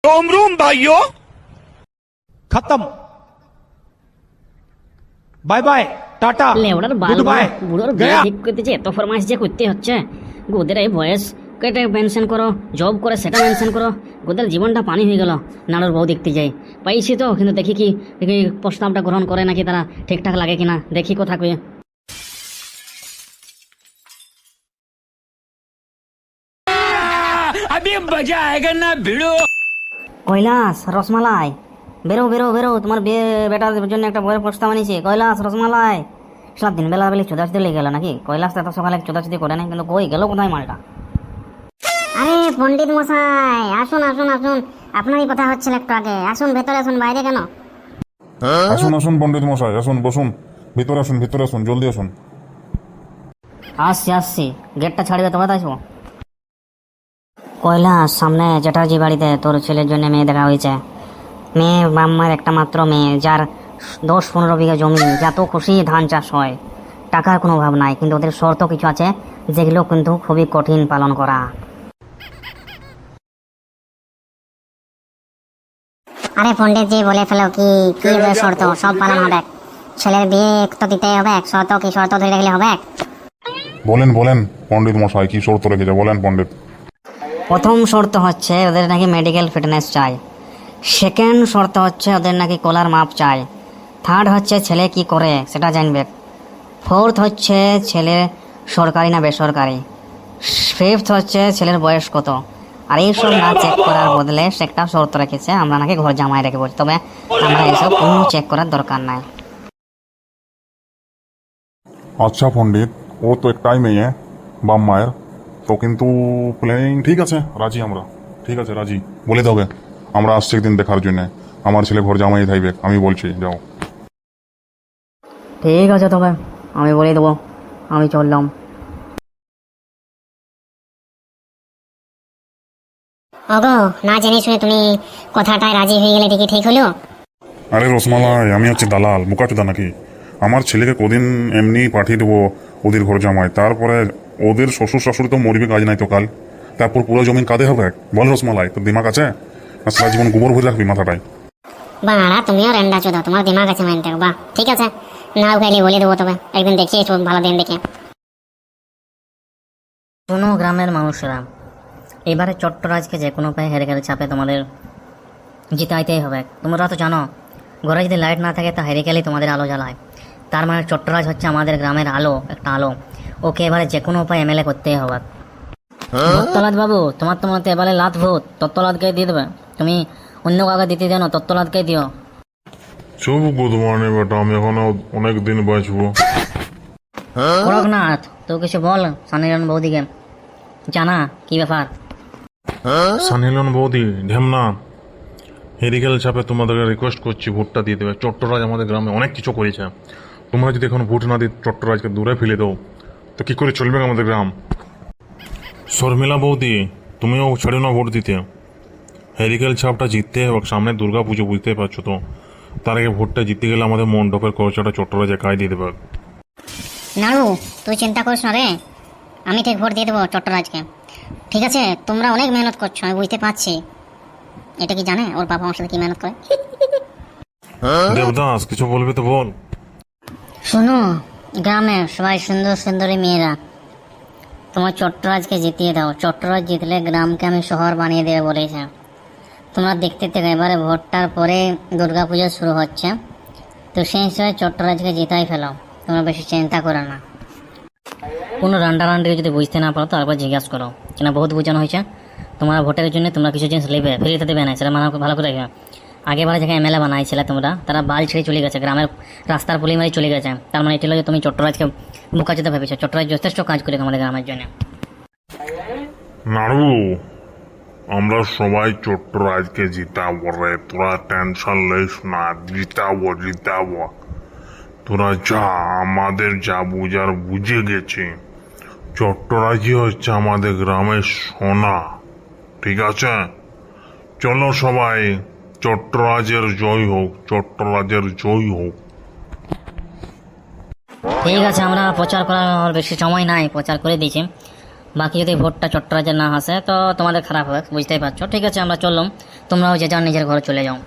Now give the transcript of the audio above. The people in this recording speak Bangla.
रोम रोम भाइयों, खत्म। बाय बाय, टाटा, লেওড়ার বাল गुड बाय, বুড়োর বিয়ে गया। ঠিক করতেছে, এত ফরমাইশ যে করতে হচ্ছে। গোদের এই বয়স কেটে মেনশন করো, জব করে সেটা মেনশন করো। গোদের জীবনটা পানি হয়ে গেল। নাড়ুর বউ দেখতে যাই, পাইছি তো, কিন্তু দেখি কি দেখি প্রস্তাবটা গ্রহণ করে নাকি তারা, ঠিকঠাক লাগে কিনা দেখি কথা কয়ে। अभी मजा आएगा ना भिड़ो। কৈলাস, রসমালাই, বেরো বেরো বেরো, তোমার বিয়ে বেটার জন্য একটা বইয়ের প্রস্তাব আনিছি। কৈলাস, রসমালাই। সব দিন বেলা বেলি চোদাচুদি লেগে গেল নাকি? কৈলাস তো এত সকালে চোদাচুদি করে নাই, কিন্তু কই গেল কোথায় মালটা? আরে পণ্ডিত মশাই, আসুন আসুন আসুন, আপনারই কথা হচ্ছিল একটু আগে। আসুন ভেতরে, আসুন, বাইরে কেন? আসুন আসুন পণ্ডিত মশাই, আসুন, বসুন, ভিতরে আসুন, ভিতরে আসুন, জলদি আসুন। আসছি আসছি, গেটটা ছাড়বে তবে তো আসবো। কৈলাস, সামনে চ্যাটার্জি বাড়িতে তোর ছেলের জন্য মেয়ে দেখা হয়েছে। মেয়ে মাম্মার একটা মাত্র মেয়ে, যার 10-15 বিঘা জমি, যত খুশি ধান চাষ হয়, টাকার কোনো অভাব নাই, কিন্তু ওদের শর্ত কিছু আছে যেগুলো কিন্তু খুবই কঠিন পালন করা। আরে পণ্ডিত জি বলে ফেলো, কি কি শর্ত? সব পালন হবে। ছেলের বিয়ে তো দিতেই হবে, শর্ত কি? শর্ত ধরে রাখলে হবে? বলেন বলেন পণ্ডিত মশাই, কি শর্ত রেখেছে বলেন পণ্ডিত। প্রথম শর্ত হচ্ছে ওদের নাকি মেডিকেল ফিটনেস চাই। সেকেন্ড শর্ত হচ্ছে ওদের নাকি কোলার মাপ চাই। থার্ড হচ্ছে ছেলে কি করে সেটা জানবে। ফোর্থ হচ্ছে ছেলে সরকারি না বেসরকারি। ফিফথ হচ্ছে ছেলের বয়স কত। আর এইসব না চেক করার বদলে সে একটা শর্ত রেখেছে, আমরা নাকি ঘর জামাই রেখে বলছি, তবে আমরা এসব কোনো চেক করার দরকার নাই। আচ্ছা পণ্ডিত, ও তো একটাই মেয়ে, বাপ মায়ের, তো কিন্তু প্ল্যানিং ঠিক আছে, রাজি আমরা, ঠিক আছে রাজি, বলে দেবে আমরা আসছি একদিন দেখার জন্য। আমার ছেলে ঘর জামাই থাকবে, আমি বলছি, যাও। ঠিক আছে, তবে আমি বলে দেবো, আমি চললাম। ওগো, না জেনে শুনে তুমি কথাটায় রাজি হয়ে গেলে, দেখি ঠিক হলো? আরে রসমালাই, আমি হচ্ছে দালাল বোকাচোদা নাকি? আমার ছেলেকে কদিন এমনি পাঠিয়ে দেবো ওদের ঘর জামাই, তারপরে ওদের শ্বশুর শাশুড়ি তো মরিবে, কাজ নাই তো কাল, তারপর পুরো জমিন কাঁদে হবে? বল রসমালাই, তোর দিমাগ আছে? না সারা জীবন গোবর ভরে রাখবি মাথাটায়? বাড়া, তুমিও রেন্ডা চোদা, তোমার দিমাগ আছে মাইন্ড। বাহ, ঠিক আছে, না উঠাইলে বলে দেবো, তবে একদিন দেখিয়ে ভালো দিন দেখে। শোনো গ্রামের মানুষরা, এবারে চট্টরাজকে যে কোনো উপায়ে হেরে গেলে চাপে তোমাদের জিতাইতেই হবে। তোমরা তো জানো, ঘরে যদি লাইট না থাকে তা হেরে গেলেই তোমাদের আলো জ্বালায়। তার মানে চট্টরাজ হচ্ছে আমাদের গ্রামের আলো, একটা আলো। ওকে এবারে যে কোনো উপায় এমএলএ করতেই হবে। তত্ত্বলাদ বাবু, তোমার তো মতে এবারে লাত ভূত, তত্ত্বলাদকে দিয়ে দেবে। তুমি অন্য কাউকে দিতে জানো, তত্ত্বলাদকে দিও। চুপ গুদমানে বেটা, আমি এখনো অনেক দিন বাঁচবো। করকনাথ, তো কিছু বল সানিরন বৌদিকে, জানা কি ব্যাপার? সানিলন বৌদি, ঢেমনা, হেরিকেল ছাপে তোমাদেরকে রিকোয়েস্ট করছি ভোটটা দিয়ে দেবে। চট্টরাজ আমাদের গ্রামে অনেক কিছু করেছে, তোমরা যদি এখন ভোট না দিয়ে চট্টরাজকে দূরে ফেলে দাও তো কি করে চলবে আমাদের গ্রাম? শর্মিলা বৌদি, তুমিও ছেড়ে না ভোট দিতে। হেরিকেল ছাপটা জিততে হবে, সামনে দুর্গা পুজো, বুঝতেই পারছো তো। তার আগে ভোটটা জিততে গেলে আমাদের মণ্ডপের খরচাটা চট্টরাজ একাই দিয়ে দেবে। নাড়ু, তুই চিন্তা করিস না রে, আমি ঠিক ভোট দিয়ে দেবো চট্টরাজকে। ঠিক আছে, তোমরা অনেক মেহনত করছো, আমি বুঝতে পারছি। এটা কি জানে ওর বাবা আমার সাথে কি মেহনত করে? দেবদাস, কিছু বলবি তো বল। শোনো, গ্রামের সবাই সুন্দর সুন্দরী মেয়েরা, তোমার চট্টরাজকে জিতিয়ে দাও। চট্টরাজ জিতলে গ্রামকে আমি শহর বানিয়ে দেবে বলেছে। তোমরা দেখতে থেকে এবারে ভোটটার পরে দুর্গা পুজো শুরু হচ্ছে, তো সেই হিসেবে চট্টরাজকে জিতাই ফেলো, তোমরা বেশি চিন্তা করো না। কোনো রান্ডারান্ডি যদি বুঝতে না পারো তো একবার জিজ্ঞাসা করো, কেন বহুত বোঝানো হয়েছে। তোমরা ভোটের জন্য তোমরা কিছু জিনিস নেবে, ফ্রিতে দেবে না, সেটা ভালো করে রাখবে। আগেবারে যেখানে এমএলএ বানাইছিলে তোমরা, তারা বাল ছেড়ে চলে গেছে, গ্রামের রাস্তার পুলি মারি চলে গেছে। তার মানে এটা হলো যে তুমি চট্টরাজকে বোকাচোদা ভেবেছো। চট্টরাজ যথেষ্ট কাজ করে আমাদের গ্রামের জন্য। নাড়ু, আমরা সবাই চট্টরাজকে জিতাবো রে, তোরা টেনশন লইস না, জিতাবো জিতাবো। তোরা যা, আমাদের যা বুঝার বুঝে গেছে। চট্টরাজই হচ্ছে আমাদের গ্রামের সোনা, ঠিক আছে? চলো সবাই, চট্টরাজের জয় হোক, চট্টরাজের জয় হোক। ঠিক আছে, আমরা প্রচার করার বেশি সময় নাই, প্রচার করে দিয়েছি। বাকি যদি ভোটটা চট্টরাজে না আসে তো তোমাদের খারাপ হবে, বুঝতেই পারছো। ঠিক আছে, আমরা চললাম, তোমরাও যে যার নিজের ঘরে চলে যাও।